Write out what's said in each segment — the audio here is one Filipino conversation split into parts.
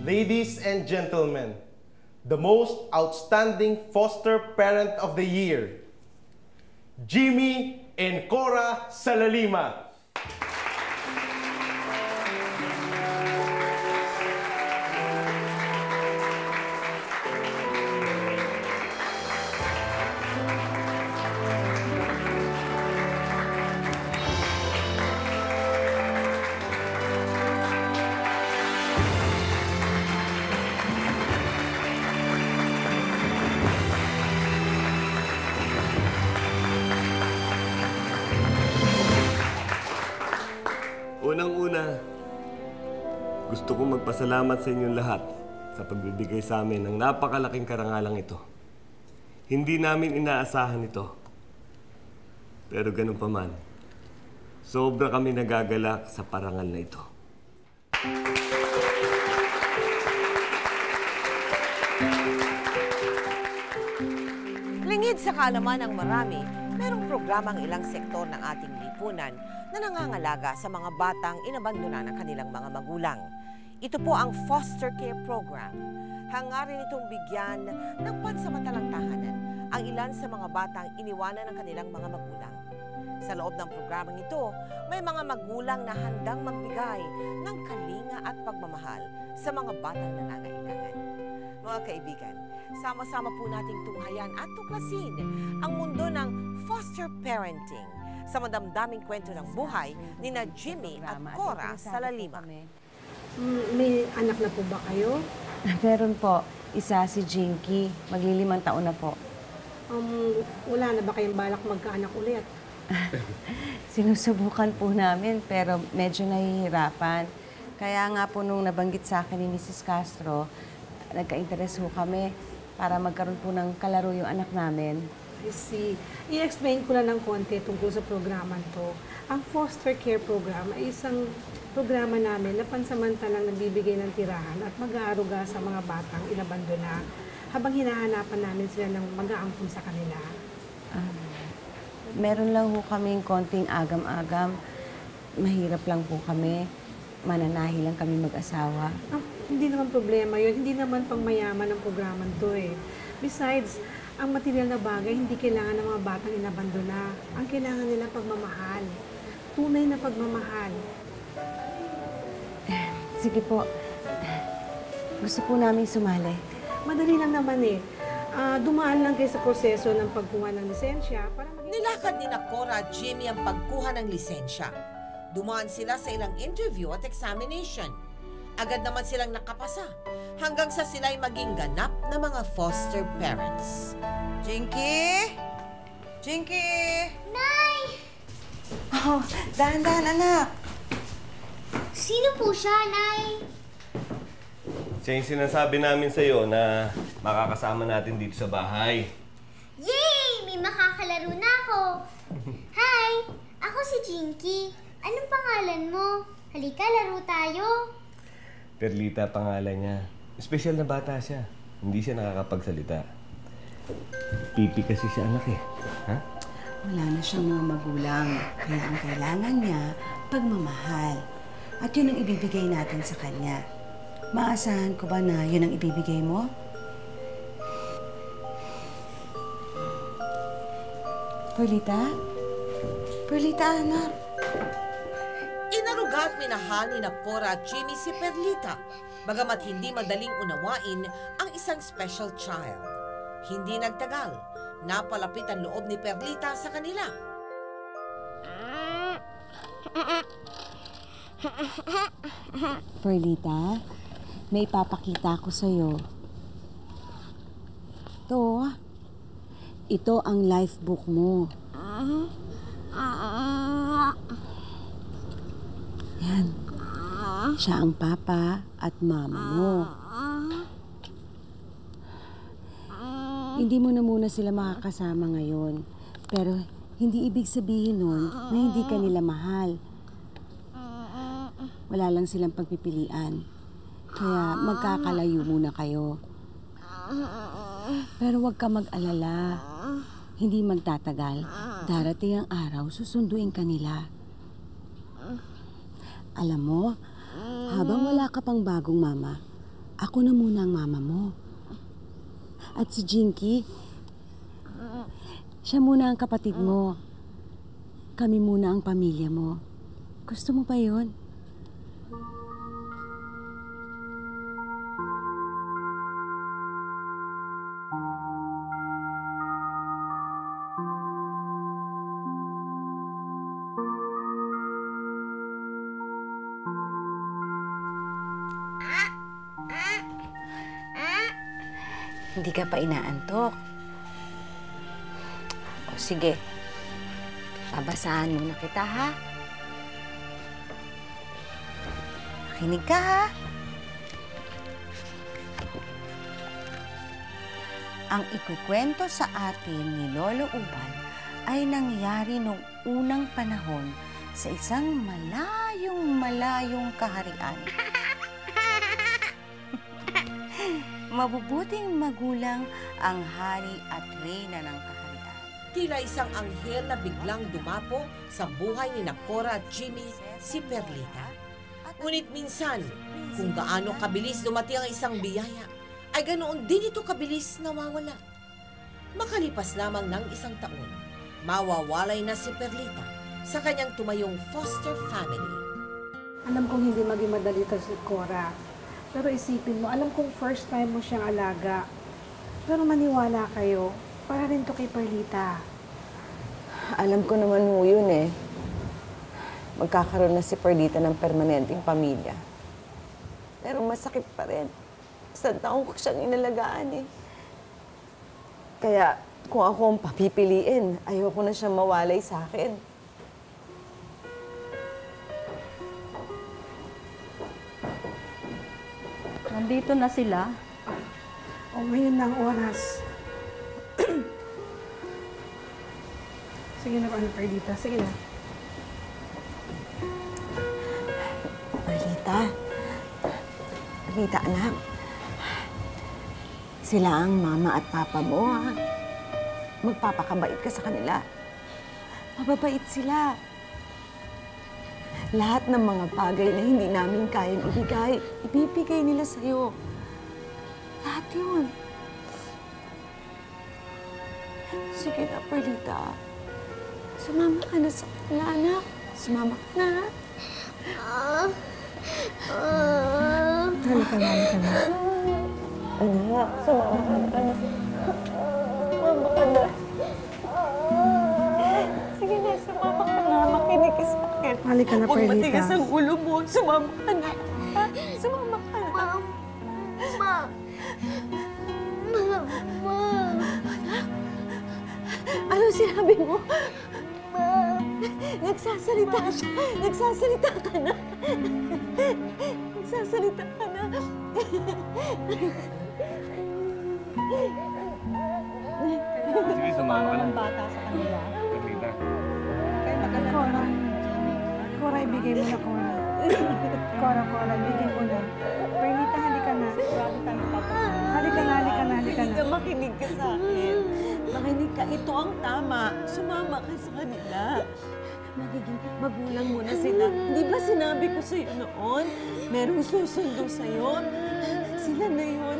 Ladies and gentlemen, the most outstanding foster parent of the year, Jimmy and Cora Salalima. Unang-una, gusto kong magpasalamat sa inyong lahat sa pagbibigay sa amin ng napakalaking karangalang ito. Hindi namin inaasahan ito. Pero ganun pa man, sobra kami nagagalak sa parangal na ito. Lingid sa kaalaman ng marami, merong programang ilang sektor ng ating lipunan na nangangalaga sa mga batang inabandona ng kanilang mga magulang. Ito po ang foster care program. Hangarin itong bigyan ng pansamantalang tahanan ang ilan sa mga batang iniwanan ng kanilang mga magulang. Sa loob ng programang ito, may mga magulang na handang magbigay ng kalinga at pagmamahal sa mga batang nangangailangan. Mga kaibigan, sama-sama po nating tunghayan at tuklasin ang mundo ng foster parenting sa madamdaming kwento ng buhay ni na Jimmy at Cora Salalima. May anak na po ba kayo? Meron po. Isa si Jinky. Maglilimang taon na po. Wala na ba kayong balak magkaanak ulit? Sinusubukan po namin pero medyo nahihirapan. Kaya nga po nung nabanggit sa akin ni Mrs. Castro, nagka-interes ho kami para magkaroon po ng kalaro yung anak namin. I see. I-explain ko lang ng konti tungkol sa programa to. Ang foster care program ay isang programa namin na pansamantalang nagbibigay ng tirahan at mag-aaruga sa mga batang inabandona habang hinahanapan namin sila ng mag-aampun sa kanila. Meron lang ho kaming konting agam-agam. Mahirap lang po kami. Mananahi lang kami mag-asawa. Hindi naman problema yun. Hindi naman pangmayaman ang programa to eh. Besides, ang material na bagay, hindi kailangan ng mga batang inabandona. Ang kailangan nila pagmamahal. Tunay na pagmamahal. Sige po. Gusto po namin sumali. Madali lang naman eh. Dumaan lang kayo sa proseso ng pagkuha ng lisensya para Nilakad ni na Cora at Jimmy ang pagkuha ng lisensya. Dumaan sila sa ilang interview at examination. Agad naman silang nakapasa hanggang sa sila'y maging ganap na mga foster parents. Jinky! Jinky! Nay! Oh, dahan-dahan, anak. Sino po siya, Nay? Siya yung sinasabi namin sa iyo na makakasama natin dito sa bahay. Yay! May makakalaro na ako! Hi! Ako si Jinky. Anong pangalan mo? Halika, laro tayo. Perlita pangalan niya. Espesyal na bata siya. Hindi siya nakakapagsalita. Pipi kasi siya anak eh. Ha? Wala na siyang mga magulang. Kaya ang kailangan niya, pagmamahal. At yun ang ibibigay natin sa kanya. Maasahan ko ba na yun ang ibibigay mo? Perlita? Perlita, anak. Inaruga at minahal ni na Cora at Jimmy si Perlita, bagamat hindi madaling unawain ang isang special child. Hindi nagtagal, napalapit ang loob ni Perlita sa kanila. Perlita, may ipapakita ko sa'yo. Ito ang life book mo. Yan. Siya ang papa at mama mo. Hindi mo na muna sila makakasama ngayon. Pero hindi ibig sabihin nun na hindi ka nila mahal. Wala lang silang pagpipilian. Kaya magkakalayo muna kayo. Pero huwag ka mag-alala. Hindi magtatagal. Darating ang araw, susunduin ka nila. Alam mo, habang wala ka pang bagong mama, ako na muna ang mama mo. At si Jinky, siya muna ang kapatid mo. Kami muna ang pamilya mo. Gusto mo ba yun? Hindi ka pa inaantok. O sige, babasahan muna kita, ha? Makinig ka, ha? Ang ikukwento sa atin ni Lolo Ubal ay nangyari noong unang panahon sa isang malayong kaharian. Mabubuting magulang ang hari at reyna ng kaharian. Tila isang anghel na biglang dumapo sa buhay ni Cora at Jimmy, si Perlita. Ngunit minsan, kung gaano kabilis dumating ang isang biyaya, ay ganoon din ito kabilis nawawala. Makalipas lamang ng isang taon, mawawalay na si Perlita sa kanyang tumayong foster family. Alam kong hindi maging madali ito si Cora. Pero isipin mo, alam kong first time mo siyang alaga. Pero maniwala kayo, para rin to kay Perlita. Alam ko naman ho yun eh. Magkakaroon na si Perlita ng permanenteng pamilya. Pero masakit pa rin. Isang taon ko siyang inalagaan eh. Kaya kung ako ang papipiliin, ayoko na siyang mawalay sa akin. Nandito na sila. O ngayon na ang oras. Sige na, Perlita. Sige na. Perlita. Perlita, anak. Sila ang mama at papa mo, ha? Magpapakabait ka sa kanila. Mababait sila. Lahat ng mga bagay na hindi namin kayang ibigay, ibibigay nila sa'yo. Lahat yun. Sige na, Perlita. Sumama ka na sa kanila, anak. Sumama ka na, ha? Halika na, halika na. Anak, sumama ka na, anak. Sumama ka na. Sige na, sumama ka na. Makinig ka sa akin. Halika na, Huwag Perlita. matigas ang ulo mo. Sumama ka na. Ha? Sumama ka na. Ano sinabi mo? Nagsasalita siya. Nagsasalita ka na. Nagsasalita ka na. Sige, sumama ka lang. Bata sa kanila. Perlita. Cora. Cora, ibigay mo na, Cora. Cora, ibigay mo na. Perlita, halika na. Halika na, halika na, halika na. Makinig ka sa akin. Makinig ka. Ito ang tama. Sumama ka sa kanila. Magiging magulang mo na sila. Di ba sinabi ko sa'yo noon? Merong susundo sa'yo. Sila na yun,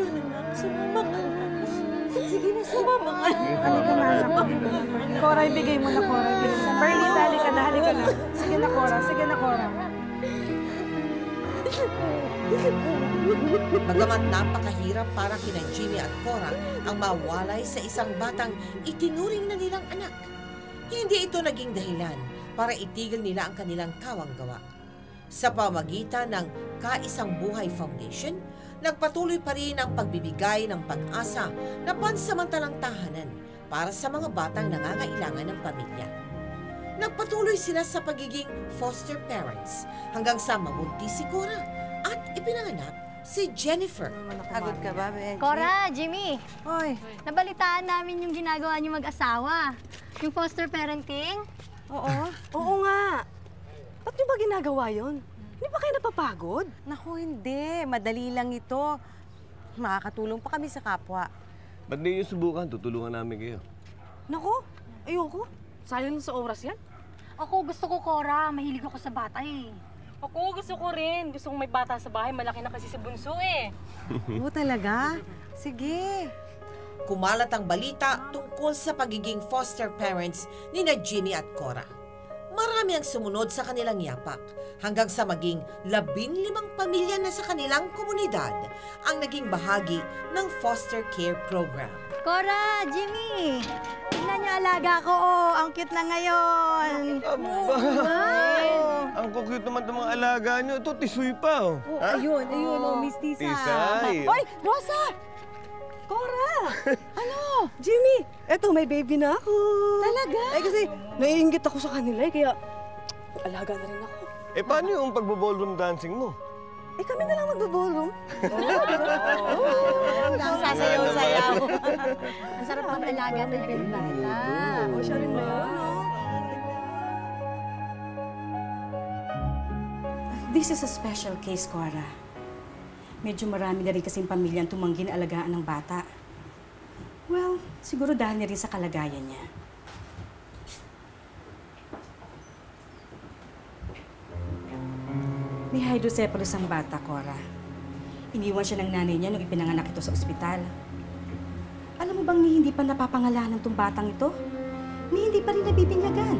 anak. Sumama ka na. Sige na, sumama ka na. Halika na, anak. Cora, ibigay mo na, Cora. Ibigay mo na. Perlita, halika na, halika na. Sige na, Cora. Sige na, Cora. Bagamat napakahirap para kina Jimmy at Cora ang mawalay sa isang batang itinuring na nilang anak, hindi ito naging dahilan para itigil nila ang kanilang kawanggawa. Sa pamagitan ng Kaisang Buhay Foundation, nagpatuloy pa rin ang pagbibigay ng pag-asa na pansamantalang tahanan para sa mga batang nangangailangan ng pamilya. Nagpatuloy sila sa pagiging foster parents hanggang sa mabuntis si Cora at ipinanganak si Jennifer. Pagod ka ba, Benji? Cora, Jimmy, Hoy. nabalitaan namin yung ginagawa niyo mag-asawa. Yung foster parenting. Oo. Oo nga. Ba't niyo ba ginagawa yun? Hindi ba kayo napapagod? Naku, hindi. Madali lang ito. Makakatulong pa kami sa kapwa. Ba't di nyo subukan? Tutulungan namin kayo. Naku, ayoko. Sayang sa oras yan. Ako, gusto ko, Cora. Mahilig ako sa bata eh. Ako, gusto ko rin. Gusto kong may bata sa bahay. Malaki na kasi si Bunso eh. Oo talaga? Sige. Kumalat ang balita tungkol sa pagiging foster parents ni na Jimmy at Cora. Marami ang sumunod sa kanilang yapak hanggang sa maging 15 pamilya na sa kanilang komunidad ang naging bahagi ng foster care program. Cora, Jimmy! Tingnan niyo alaga ko, oh. Ang cute na ngayon. Ang cute naman itong mga alaga nyo. Ito, tisoy pa, oh. Ayun, oh, Miss Tisa. Tisay. Hoy, Rosa! Cora! Ano? Jimmy, eto, may baby na ako. Talaga? Eh, kasi naiinggit ako sa kanila, kaya alaga na rin ako. Eh, paano yung pagbo-ballroom dancing mo? Eh, kami na lang magbo-ballroom. Ang sasayaw-sayaw. Ang sarap ang alaga ng bata. O, siya rin ba yun, no? This is a special case, Cora. Medyo marami na rin kasing pamilyang tumanggi na alagaan ng bata. Well, siguro dahil na rin sa kalagayan niya. May hydrocephalus ang bata, Cora. Iniwan siya ng nanay niya nung ipinanganak ito sa ospital. Alam mo bang ni hindi pa napapangalanan tong batang ito? Ni hindi pa rin nabibinyagan.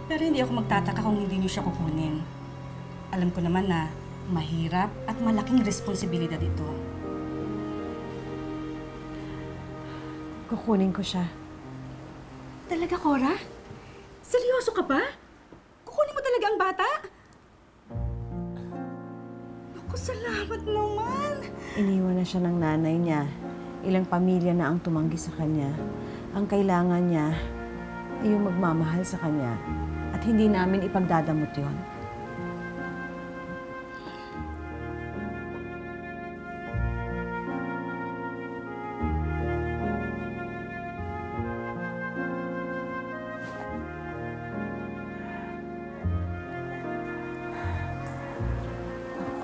Pero hindi ako magtataka kung hindi niyo siya kukunin. Alam ko naman na mahirap at malaking responsibilidad ito. Kukunin ko siya. Talaga, Cora? Seryoso ka ba? Kukunin mo talaga ang bata? Naku, salamat naman. Iniwan na siya ng nanay niya. Ilang pamilya na ang tumanggi sa kanya. Ang kailangan niya ay yung magmamahal sa kanya at hindi namin ipagdadamot yon.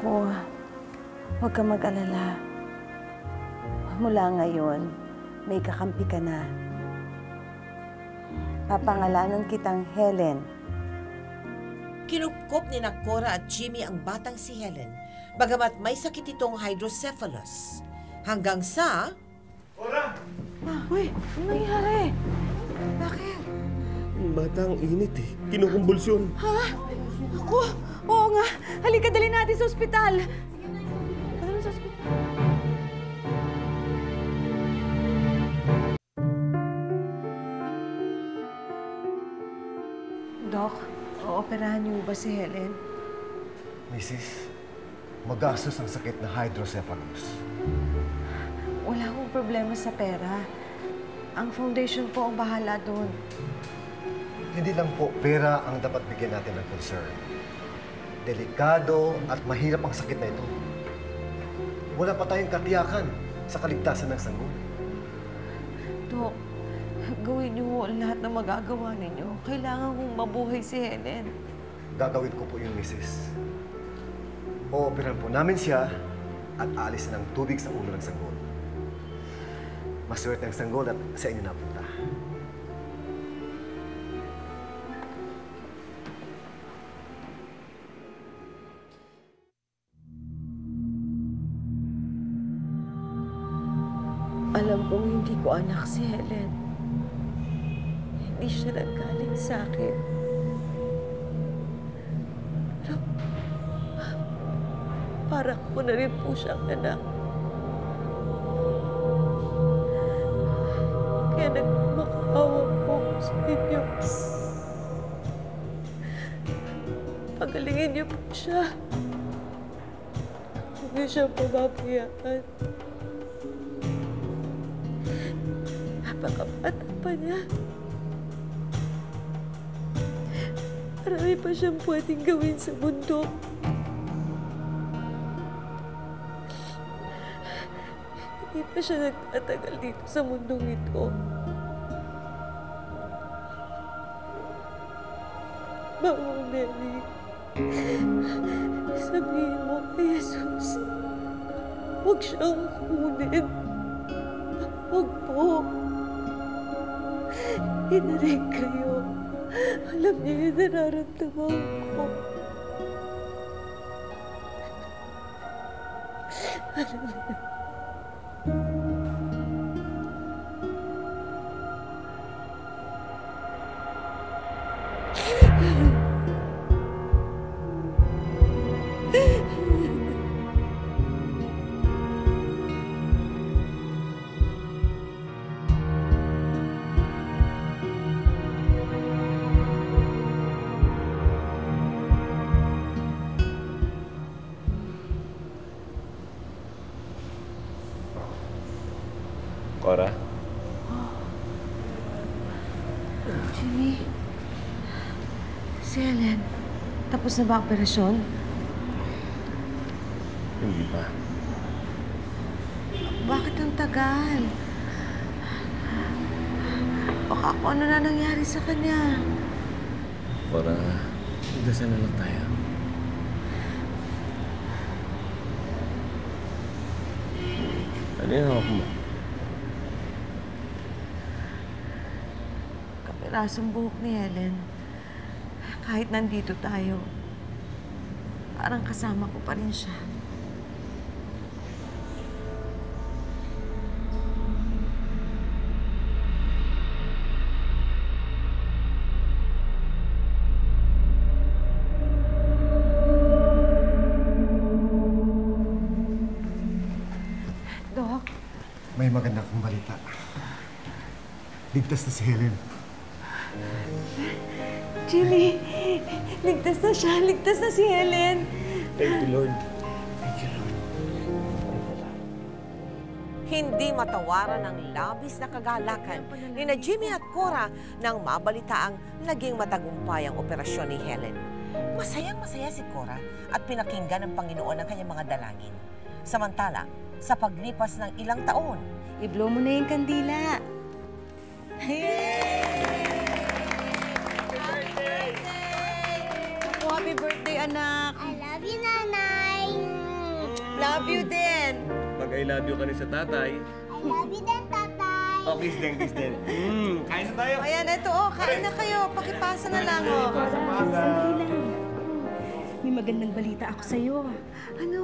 Ako, huwag ka mag-alala. Mula ngayon, may kakampi ka na. Papangalanan kitang Helen. Kinupkop ni Cora at Jimmy ang batang si Helen, bagamat may sakit itong hydrocephalus. Hanggang sa... Cora! Uy, ano nangyari? Bakit? Yung batang init eh. Kinukumbulsyon. Ha? Ako? Oo nga. Halika, dali natin sa ospital. Dali sa ospital. Doc, ooperahan niyo ba si Helen? Mrs., magastos ang sakit na hydrocephalus. Wala akong problema sa pera. Ang foundation po ang bahala doon. Hindi lang po pera ang dapat bigyan natin ng concern. Delikado at mahirap ang sakit na ito. Wala pa tayong katiyakan sa kaligtasan ng sanggol. Dok, gawin niyo lahat na magagawa ninyo. Kailangan kong mabuhay si Helen. Gagawin ko po yung Mrs. Ooperahan po namin siya at alis ng tubig sa ulo ng sanggol. Maswerte ang sanggol at sa inyo napunta. Alam kong hindi ko anak si Helen. Hindi siya naggaling sa akin. Pero, parang ko na rin po siyang anak. Kaya nagmakaawa po sa inyo. Pagalingin niyo po siya. Huwag niyo siya pababayaan. Napakabata pa niya. Marami pa siyang pwedeng gawin sa mundo. Hindi pa siya nagtatagal dito sa mundong ito. Mama Nelly, Sabihin mo kay Jesus, huwag siyang kunin. Huwag po. Hinaring kayo. Alam niyo yung nararamdaman ko. Alam niyo. Cora? Jimmy, si Helen, tapos na ba ang operasyon? Hindi pa. Bakit ang tagal? Baka kung ano na nangyari sa kanya. Cora, dasal na lang tayo. Ano yung hawak mo? Kapirasong buhok ni Helen. Kahit nandito tayo, parang kasama ko pa rin siya. Dok? May maganda akong balita. Ligtas na si Helen. Jimmy, ligtas na siya. Ligtas na si Helen. Thank you, Lord. Hindi matawaran ang labis na kagalakan ni na Jimmy at Cora nang mabalitaang naging matagumpay ang operasyon ni Helen. Masayang-masaya si Cora at pinakinggan ng Panginoon ang kanyang mga dalangin. Samantala, sa paglipas ng ilang taon, I-blow mo na yung kandila. Happy birthday, anak. I love you, Nanay. Love you din. Pag I love you ka rin sa tatay. I love you din, Tatay. Oh, kiss din, kiss din. Kain na tayo. Ayan, ito, kain na kayo. Pakipasa na lang, Sandali lang. May magandang balita ako sa'yo. Ano?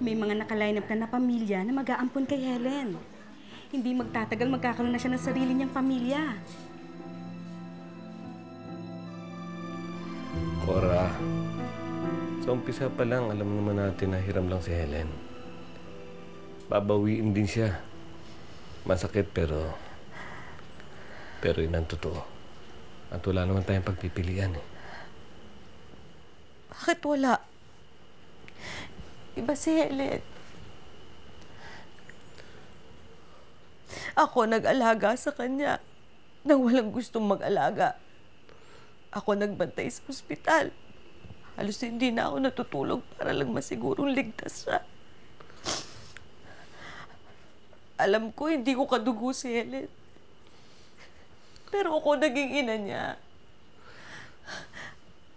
May mga nakaline up na pamilya na mag-aampon kay Helen. Hindi magtatagal, magkakaroon na siya ng sarili niyang pamilya. Cora, sa umpisa pa lang, alam naman natin na hiram lang si Helen. Babawiin din siya. Masakit pero yun ang totoo. At wala naman tayong pagpipilian eh. Bakit wala? Iba si Helen. Ako nag-alaga sa kanya nang walang gustong mag-alaga. Ako nagbantay sa ospital. Halos hindi na ako natutulog para lang masigurong ligtas siya. Alam ko hindi ko kadugo si Helen. Pero ako naging ina niya.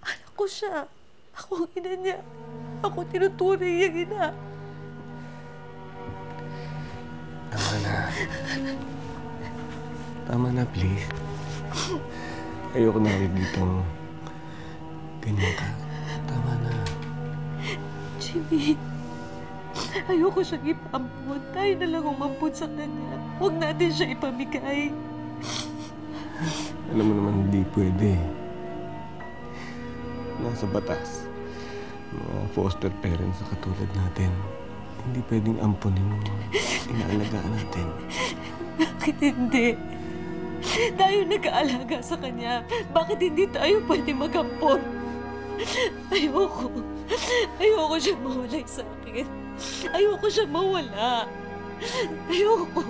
Anak ko siya. Ako ang ina niya. Ako tinuturing niyang ina. Tama na. Tama na, please. Ayoko na rin ditong ganyan ka. Tama na. Jimmy, ayoko siyang ipampun. Tayo na lang umampun sa kanya. Huwag natin siya ipamigay. Alam mo naman, hindi pwede. Nasa batas. Mga foster parents na katulad natin. Hindi pwedeng ampunin mo. Inaalagaan natin. Bakit hindi? Tayo nag-aalaga sa kanya. Bakit hindi tayo pwede mag-ampon? Ayoko. Ayoko siya mawalay sa akin. Ayoko siya mawala. Ayoko.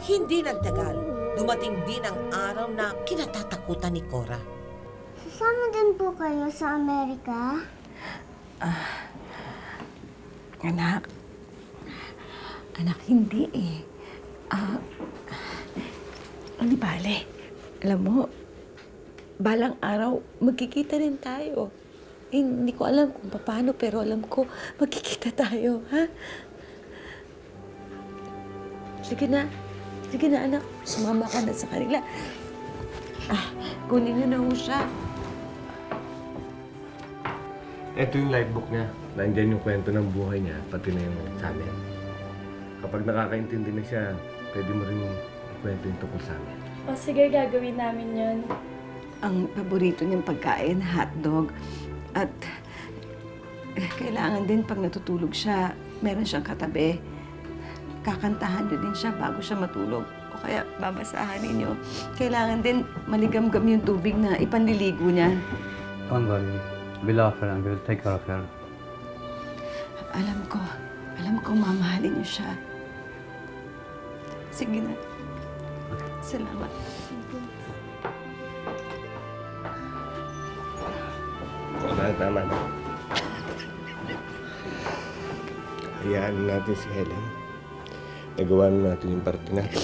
hindi nagtagal, dumating din ang araw na kinatatakutan ni Cora. Sasama din po kayo sa Amerika? Anak, hindi eh. Hindi bale. Alam mo, balang araw, magkikita rin tayo. Hindi ko alam kung paano, pero alam ko, magkikita tayo, ha? Sige na, anak. Sumama ka na sa kanila. Kunin niyo na ho siya. Ito yung life book niya. Nandiyan yung kwento ng buhay niya, pati na yung sa amin. Kapag nakakaintindi na siya, pwede mo rin ikwento yung tungkol sa amin. O sige, gagawin namin yun. Ang paborito niyang pagkain, hotdog. At kailangan din pag natutulog siya, meron siyang katabi. Kakantahan niyo din siya bago siya matulog. O kaya babasahan ninyo. Kailangan din maligam-gam yung tubig na ipanliligo niya. Don't worry. We'll offer and we'll take care of her. Alam ko mamahalin niyo siya. Sige na. Salamat. Tama na. Hayaan natin si Helen. Nagawa natin yung parte natin.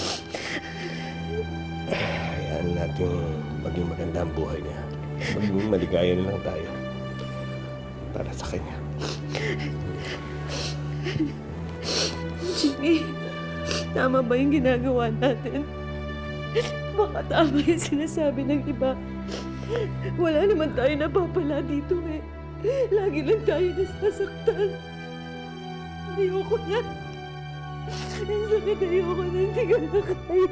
Hayaan natin maging maganda ang buhay niya. Maging maligaya na lang tayo. Para sa kanya. Jimmy, tama ba yung ginagawa natin? Baka tama yung sinasabi ng iba. Wala naman tayo napapala dito eh. Lagi lang tayo nasasaktan. Ayoko na. Ang sakit, ayoko na. Hindi ko na kaya.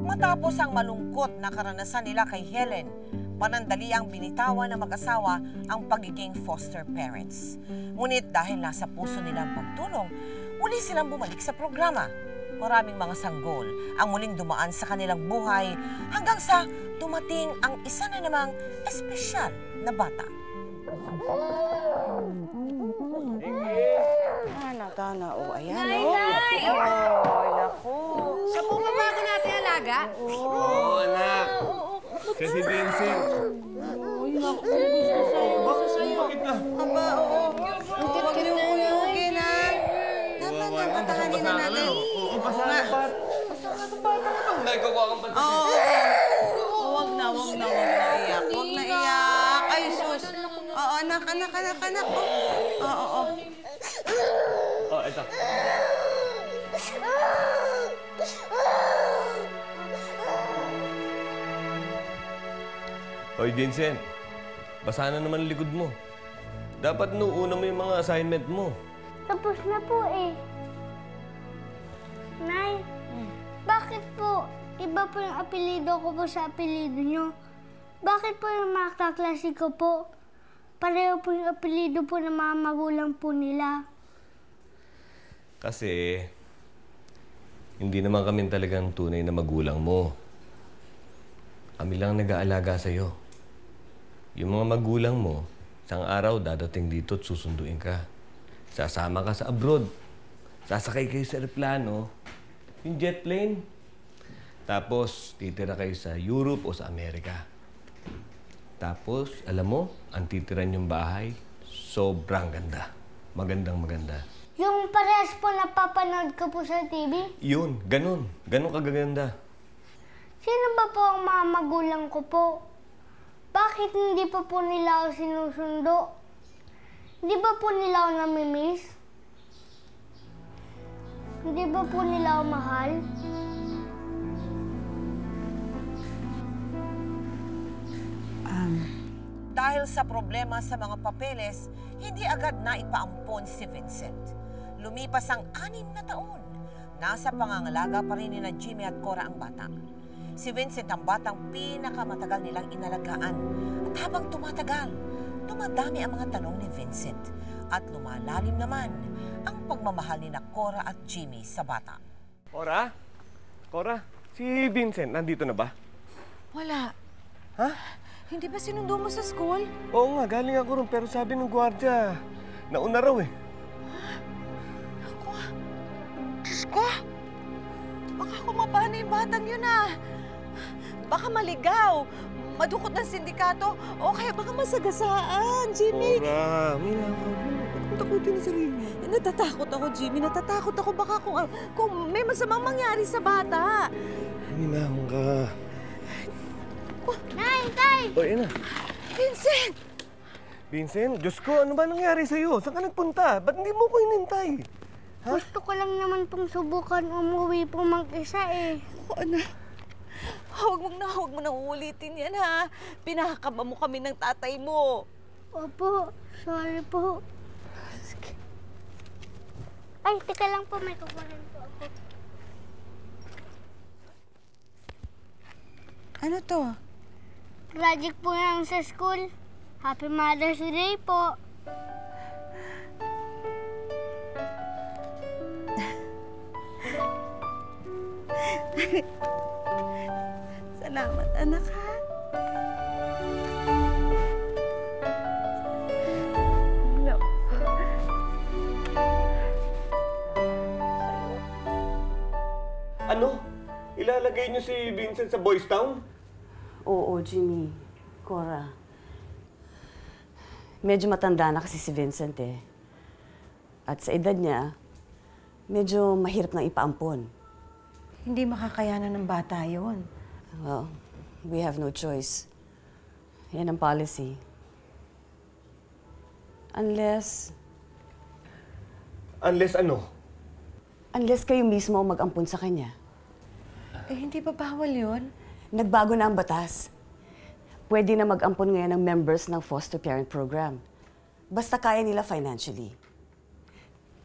Matapos ang malungkot na karanasan nila kay Helen, panandaliang binitawan ng mag-asawa ang pagiging foster parents. Ngunit dahil nasa puso nila ang pagtulong, muli silang bumalik sa programa. Maraming mga sanggol ang muling dumaan sa kanilang buhay hanggang sa dumating ang isa na namang espesyal na bata. Tana, o ayan, Nay, o. Nay! Ay, naku. Siya po ba bago natin alaga? Oo, anak. Siya si Vincent. Ay, naku. Gusto sa'yo. Bakit na? Aba, oo. Ang cute-cute na yun. Okay na. Tama na, patahanin na natin. Oo, basa na ba? Basa na ba? Nagawa kang basa. Oo. Huwag na iyak. Huwag na iyak. Ay, sus. Oo, anak. Oo. Oh, ito. Hoy, Vincent. Basa na naman likod mo. Dapat nuuna mo yung mga assignment mo. Tapos na po eh. Nay, bakit po iba po yung apelido ko po sa apelido nyo? Bakit po yung mga kaklase ko po? Pareho po yung apelido po ng mga magulang po nila. Kasi, hindi naman kami talagang tunay na magulang mo. Kami lang nag-aalaga sa'yo. Yung mga magulang mo, isang araw dadating dito at susunduin ka. Sasama ka sa abroad. Sasakay kayo sa aeroplano, yung jet plane. Tapos, titira kayo sa Europe o sa Amerika. Tapos, alam mo, ang titiran yung bahay, sobrang ganda. Magandang maganda. Yung parehas po napapanood ko po sa TV? Yun, ganun. Ganun kagaganda. Sino ba po ang mga magulang ko po? Bakit hindi pa po nila ako sinusundo? Hindi ba po nila ako namimiss? Hindi ba po nila ako mahal? Dahil sa problema sa mga papeles, hindi agad naipaampon si Vincent. Lumipas ang 6 na taon. Nasa pangangalaga pa rin ni Jimmy at Cora ang bata. Si Vincent ang batang pinakamatagal nilang inalagaan. At habang tumatagal, dumadami ang mga tanong ni Vincent. At lumalalim naman ang pagmamahal ni Cora at Jimmy sa bata. Cora? Cora, si Vincent nandito na ba? Wala. Ha? Hindi ba sinundo mo sa school? Oo nga, galing ako ron. Pero sabi ng gwardiya, nauna raw eh. Diyos ko! yung batang yun Baka maligaw, madukot ng sindikato, o kaya baka masagasaan, Jimmy. Cora, Mina, huwag takutin na sarili mo. Natatakot ako, Jimmy. Natatakot ako baka kung may masamang mangyari sa bata. Minahon ka. Nay! Tay! O, yan na. Vincent! Vincent, Diyos ko, ano ba nangyari sa'yo? Saan ka nagpunta? Ba't hindi mo ko inintay? Ha? Gusto ko lang naman pong subukan umuwi po mag-isa eh. Oo, anak. Huwag mo na uulitin yan, ha? Pinakakaba mo kami ng tatay mo. Opo, sorry po. Ay, teka lang po, may kukunin po ako. Ano to? Project po lang sa school. Happy Mother's Day po. Salamat, anak, ha? No. Ano? Ilalagay niyo si Vincent sa Boys Town? Oo, Jimmy. Cora. Medyo matanda na kasi si Vincent eh. At sa edad niya, medyo mahirap nang ipaampon. Hindi makakayanan ng bata yun. Well, we have no choice. Yan ang policy. Unless ano? Unless kayo mismo mag-ampon sa kanya. Eh, hindi ba bawal yun? Nagbago na ang batas. Pwede na mag-ampon ngayon ng members ng foster parent program. Basta kaya nila financially.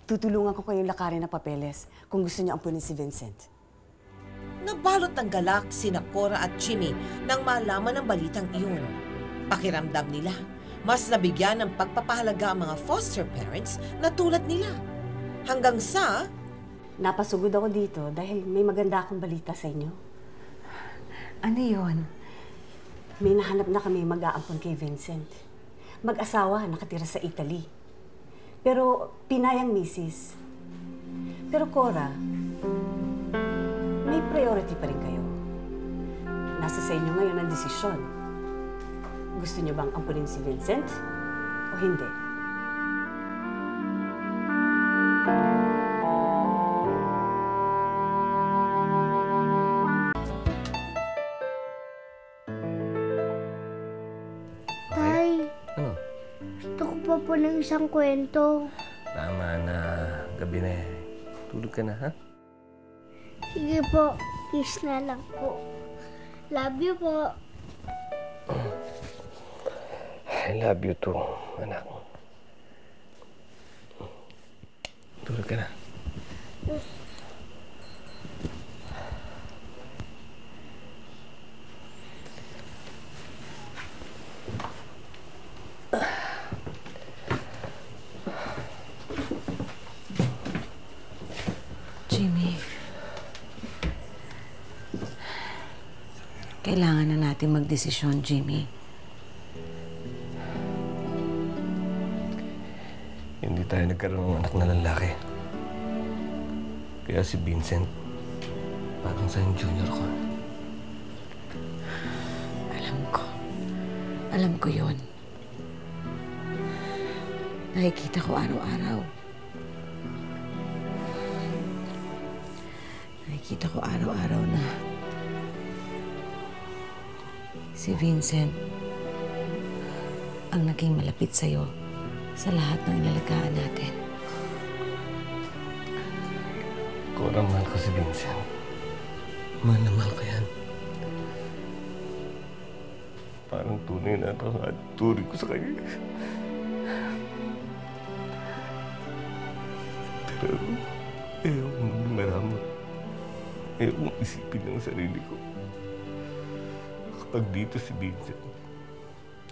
Tutulungan ko kayong lakarin ng papeles kung gusto niyo ampunin si Vincent. Nabalot ng galak sina Cora at Jimmy nang malaman ang balitang iyon. Pakiramdam nila, mas nabigyan ng pagpapahalaga ang mga foster parents na tulad nila. Hanggang sa... Napasugod ako dito dahil may maganda akong balita sa inyo. Ano yun? May nahanap na kami mag-aampon kay Vincent. Mag-asawa, nakatira sa Italy. Pero pinayang misis. Pero Cora, may priority pa rin kayo. Nasa sa inyo ngayon ang desisyon. Gusto niyo bang ampunin si Vincent o hindi? Tay, Ano? gusto ko pa po ng isang kwento. Tama na. Gabi na eh. Tulog ka na, ha? Sige po, kiss na lang po. Love you po. I love you too, anak. Tulog ka na. Jimmy, kailangan na natin magdesisyon, Jimmy. Hindi tayo nagkaroon ng anak na lalaki. Kaya si Vincent, parang sa yung junior ko. Alam ko yun. Nakikita ko araw-araw. Nakikita ko araw-araw na si Vincent ang naging malapit sa'yo sa lahat ng inalagaan natin. Cora, mahal ko si Vincent. Mahal na mahal ko yan. Parang tunay na ito at turi ko sa kanya. Pero ayaw ko maging maramot. Ayaw kong isipin ng sarili ko. Kapag dito si Vincent,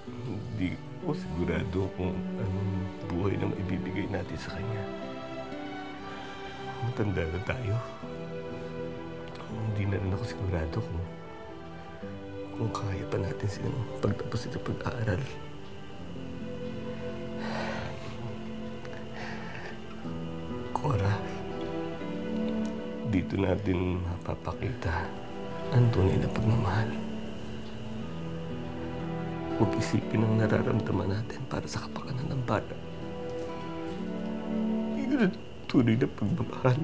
hindi ko sigurado kung anong buhay na maibibigay natin sa kanya. Matanda na tayo. Hindi na rin ako sigurado kung kaya pa natin silang pagtapos ito pag-aaral. Cora, dito dito natin mapapakita ang tunay na pagmamahal. Huwag isipin ang nararamdaman natin para sa kapakanan ng bata. Yun ang tunay na pagmamahal.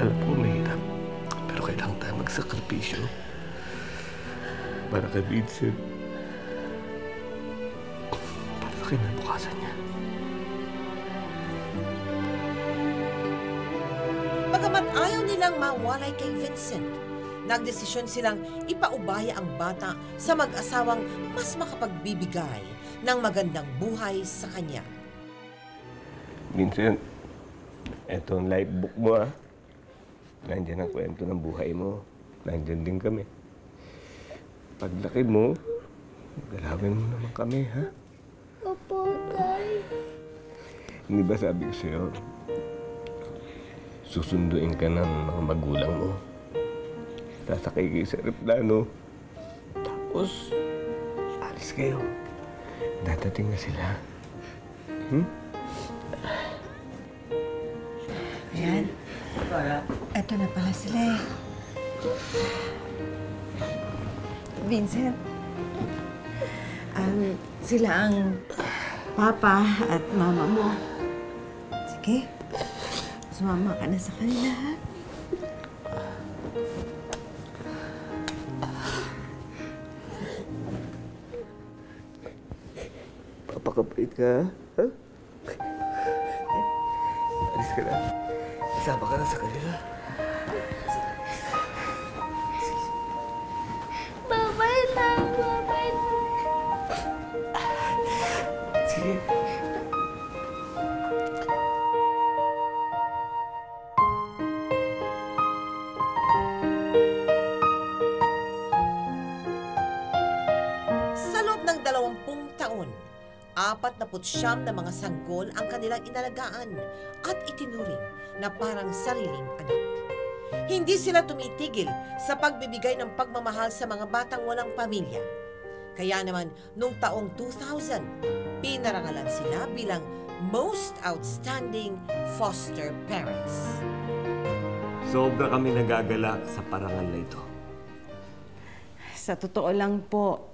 Alam ko mahirap, pero kailangan tayo magsakripisyo para kay Vincent, para sa kinabukasan niya. Bagamat ayaw nilang mawalay kay Vincent, nagdesisyon silang ipaubaya ang bata sa mag-asawang mas makapagbibigay ng magandang buhay sa kanya. Vincent, eto ang life book mo ah. Nandiyan ang kwento ng buhay mo. Nandiyan din kami. Paglaki mo, galawin mo naman kami, ha? Opo, Tay. Hindi ba sabi ko sa'yo, susunduin ka ng mga magulang mo. Sasakay kayo sa aeroplano. Tapos, alis kayo. Dadating na sila. Ayan. Eto na pala sila eh. Vincent, sila ang papa at mama mo. Sige, sumama ka na sa kanila, ha? Papakapait ka, ha? Alis ka na. Isama ka na sa kanila. Babay lang, babay lang. Sige. Sa loob ng 20 taon, 49 na mga sanggol ang kanilang inalagaan at itinuring na parang sariling anak. Hindi sila tumitigil sa pagbibigay ng pagmamahal sa mga batang walang pamilya. Kaya naman, noong taong 2000, pinarangalan sila bilang Most Outstanding Foster Parents. Sobra kami nagagalak sa parangal na ito. Sa totoo lang po,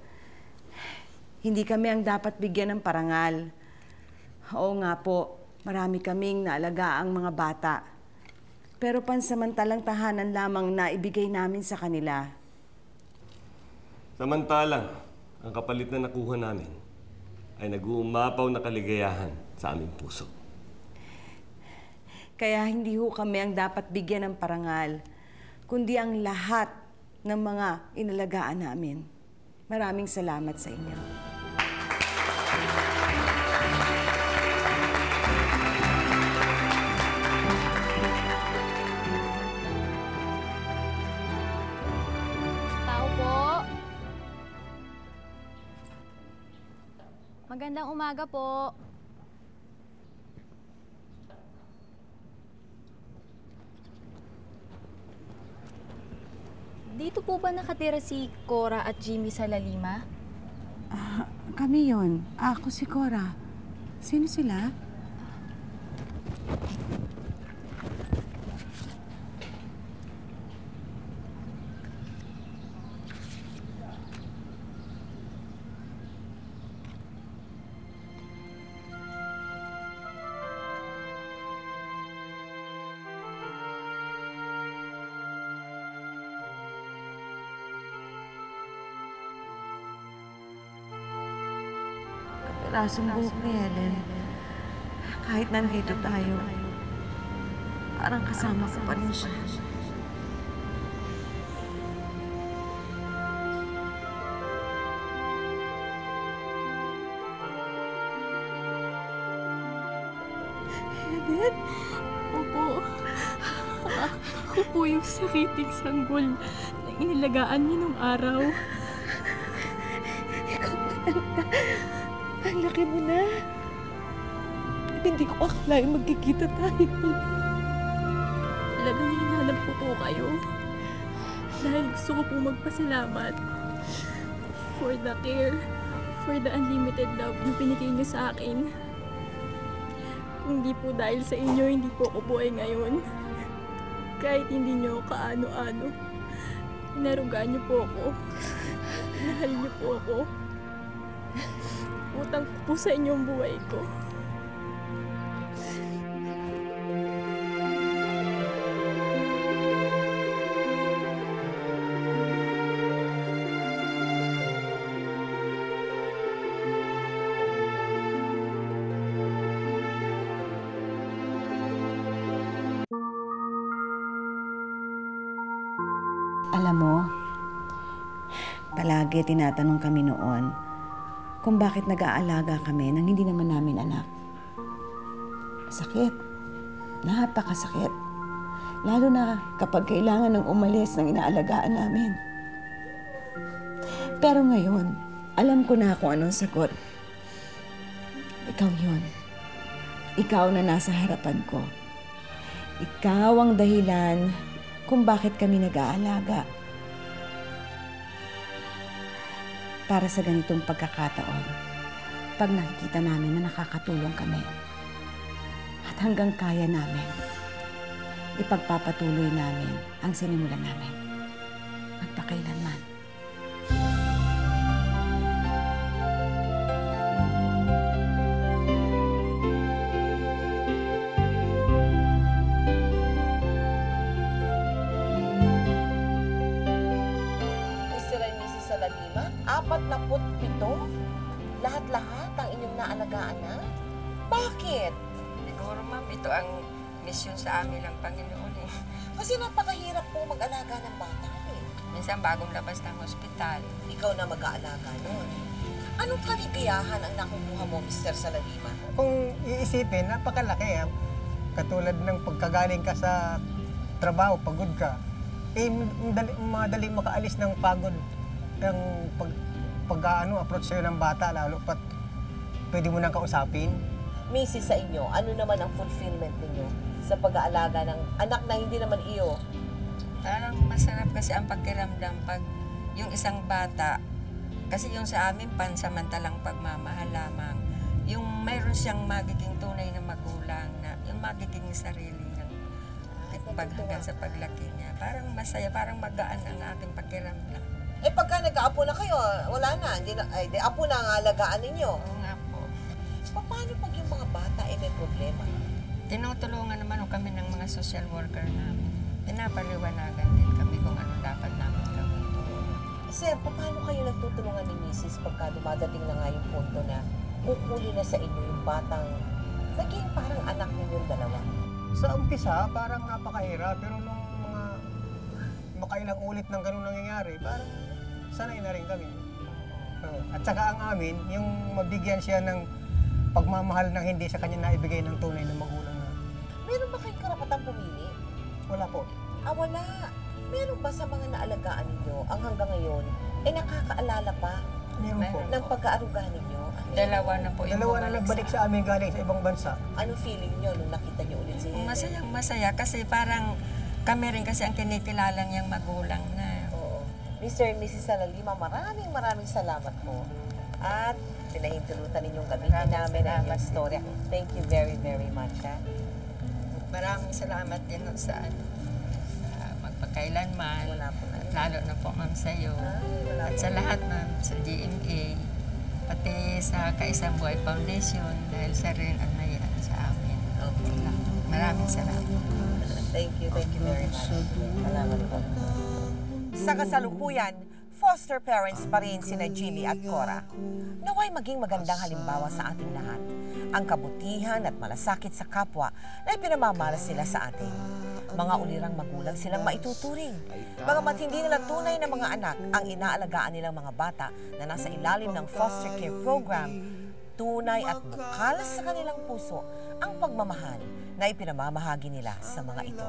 hindi kami ang dapat bigyan ng parangal. Oo nga po, marami kaming naalagaang mga bata. Pero pansamantalang tahanan lamang na ibigay namin sa kanila. Samantalang, ang kapalit na nakuha namin ay nag-uumapaw na kaligayahan sa aming puso. Kaya hindi ho kami ang dapat bigyan ng parangal, kundi ang lahat ng mga inalagaan namin. Maraming salamat sa inyo. Tao po. Magandang umaga po. Dito po ba nakatira si Cora at Jimmy sa Lalima? Kami yon. Ako si Cora. Sino sila? Rasong buhok ni Helen. Kahit nandito tayo, parang kasama ko pa rin siya. Helen? Opo. Ako po yung sakiting sanggol na inilagaan niyo nung araw. Ikaw pa talaga. Ang laki mo na. Hindi ko akalain magkikita tayo. Talagang hinahanap ko po kayo. Dahil gusto ko po magpasalamat for the care, for the unlimited love na binigay niyo sa akin. Kung Hindi po dahil sa inyo, hindi po ako buhay ngayon. Kahit hindi niyo ako kaano-ano, inarugaan niyo po ako. Mahal niyo po ako. Utang ko po sa inyo ang buhay ko. Alam mo, palagi tinatanong kami noon kung bakit nag-aalaga kami nang hindi naman namin anak. Sakit. Napakasakit. Lalo na kapag kailangan ng umalis ng inaalagaan namin. Pero ngayon, alam ko na kung anong sagot. Ikaw yun. Ikaw na nasa harapan ko. Ikaw ang dahilan kung bakit kami nag-aalaga. Para sa ganitong pagkakataon, pag nakikita namin na nakakatulong kami at hanggang kaya namin, ipagpapatuloy namin ang sinimulan namin. Magpakailanman. Lahat-lahat ang inyong naalagaan na? Bakit? Siguro, ma'am, ito ang misyon sa amin ng Panginoon eh. Kasi napakahirap po mag-alaga ng bata eh. Minsan bagong labas ng ospital. Ikaw na mag-aalaga nun. Anong kaligayahan ang nakukuha mo, Mr. Salalima? Kung iisipin, napakalaki. Katulad ng pagkagaling ka sa trabaho, pagod ka. Eh, madali makaalis ng pagod ng approach sa'yo ng bata, lalo pat pwede mo nang kausapin. Mrs. sa inyo, ano naman ang fulfillment ninyo sa pag-aalaga ng anak na hindi naman iyo? Parang masarap kasi ang pakiramdam pag yung isang bata, kasi yung sa amin pansamantalang pagmamahal lamang, yung mayroon siyang magiging tunay na magulang, na yung magiging sarili ng hanggang sa paglaki niya. Parang masaya, parang magaan ang aking pakiramdam. Eh pagka nag-aapo na kayo, wala na. Di apo na ang alagaan ninyo. Oo nga po. Paano pag yung mga bata ay may problema? Tinutulungan naman kami ng mga social worker namin. Pinapaliwanagan din kami kung ano dapat namin gawin. Sir, paano kayo nagtutulungan ni Mrs. pagka dumadating na nga yung punto na kukunin na sa inyo yung batang naging parang anak ninyong dalawa? Sa umpisa, parang napakahirap. Pero nung mga makailang ulit ng ganun nangyayari, parang sanay na rin kami. At saka ang amin, yung mabigyan siya ng pagmamahal na hindi sa kanya naibigay ng tunay ng magulang na. Meron ba kayong karapatang pumili? Wala po. Wala. Meron ba sa mga naalagaan ninyo ang hanggang ngayon ay nakakaalala pa Meron po. ng pag-aaruga ninyo? Dalawa na po yung Dalawa na nagbalik sa amin galing sa ibang bansa. Anong feeling nyo nung nakita nyo ulit si Helen? Masaya kasi parang kami rin kasi ang kinikilala niyang magulang na. Mr. and Mrs. Salalima, maraming salamat po. At pinahintulutan ninyong gamitin namin ang inyong storya. Thank you very, very much. Maraming salamat din sa magpakailanman. Lalo na po ma'am sa'yo. At sa lahat ma'am, sa GMA, pati sa Kaisang Buhay Foundation, dahil sa rin ang naiyan sa amin. Maraming salamat. Thank you very much. Salamat po. Sa kasalukuyan, foster parents pa rin sina Jimmy at Cora. Naway maging magandang halimbawa sa ating lahat. Ang kabutihan at malasakit sa kapwa na ipinamamalas sila sa atin. Mga ulirang magulang silang maituturing. Bagamat hindi nila tunay na mga anak ang inaalagaan nilang mga bata na nasa ilalim ng foster care program, tunay at bukal sa kanilang puso ang pagmamahal na ipinamamahagi nila sa mga ito.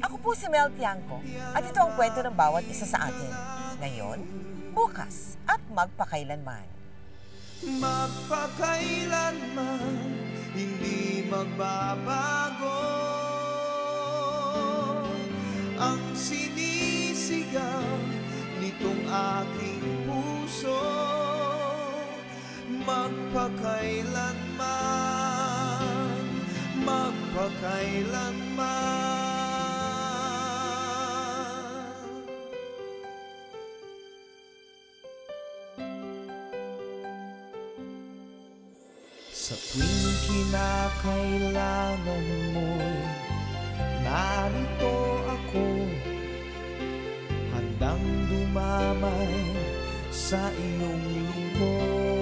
Ako po si Mel Tiangco at ito ang kwento ng bawat isa sa atin. Ngayon, bukas at magpakailanman. Magpakailanman, hindi magbabago ang sinisigaw nitong aking puso. Magpakailanman. magpakailanman. Sa tuwing kinakailangan mo'y narito ako, handang dumamay sa iyong lingkod.